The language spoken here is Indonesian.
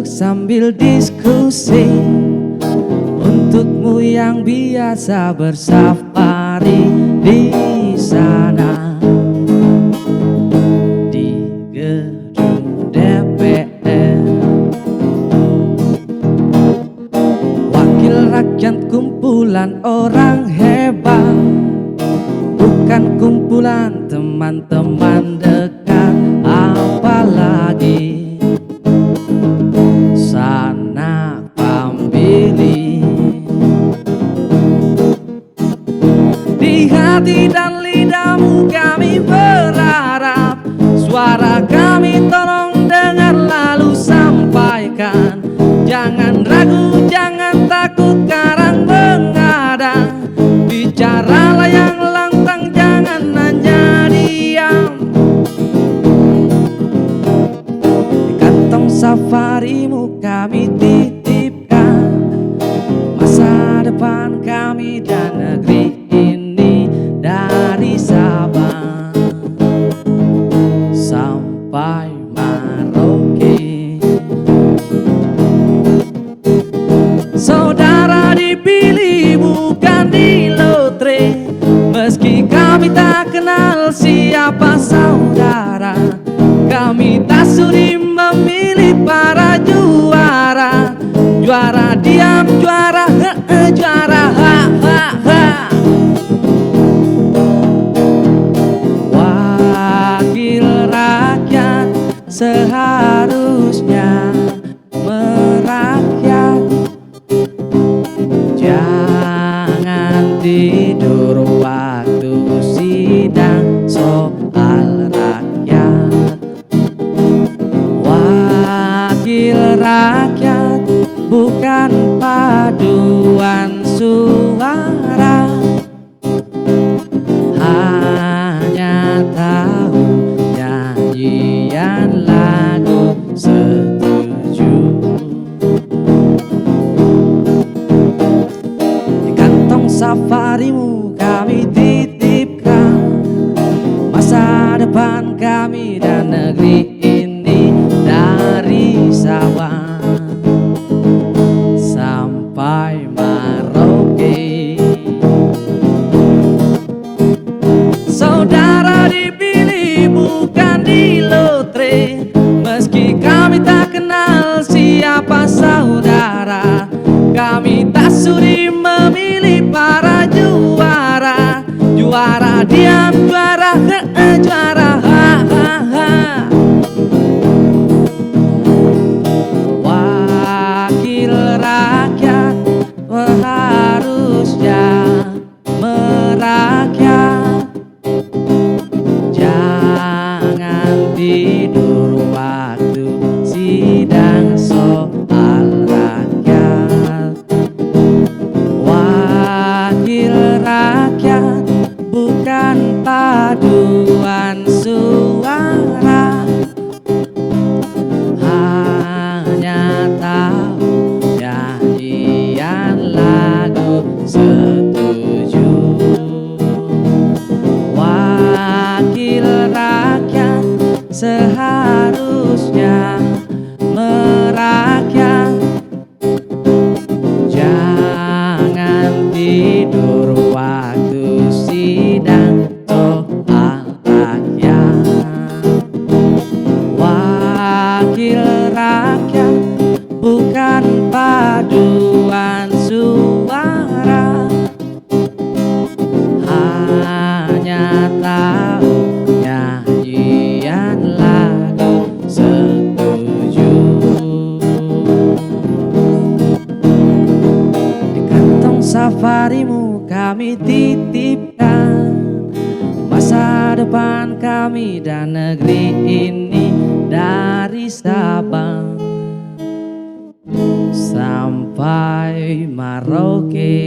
sambil diskusi. Untukmu yang biasa bersafari di sana, di gedung DPR. Wakil rakyat kumpulan orang hebat, bukan kumpulan teman-teman dekat, apalagi sanak pambilih. Di hati dan lidahmu kami berharap, suara kami tolong dengar lalu sampaikan. Jangan ragu, jangan takut karang menghadang. Bicaralah yang lantang, jangan hanya diam. Di kantong safarimu kami titipkan masa depan kami dan negeri ini, dari Sabang sampai Merauke. Saudara dipilih bukan di lotre, meski kami tak kenal siapa saudara. Kami tak sudi memilih para juara. Juara diam, juara juara Wakil rakyat seharusnya merakyat. Jangan tidur waktu sidang soal rakyat. Wakil rakyat bukan paduan suara, hanya tahu nyanyian lagu setuju. Di kantong safarimu kami titipkan masa depan kami dan negeri ini, dari Sabang sampai Merauke. Saudara dipilih bukan di lotre, meski kami tak kenal siapa saudara. Kami tak sudi memilih para juara. Juara diam, juara juara Wakil rakyat harusnya merakyat. Jangan tidur waktu sidang soal rakyat. Wakil rakyat bukan paduan suara, hanya tahu nyanyian lagu setuju. Wakil rakyat seharusnya merakyat. Jangan tidur waktu sidang soal rakyat. Wakil rakyat bukan paduan suara, hanya tahu nyanyian lagu setuju. Di kantong safarimu kami titipkan masa depan kami dan negeri ini, dari Sabang sampai Merauke.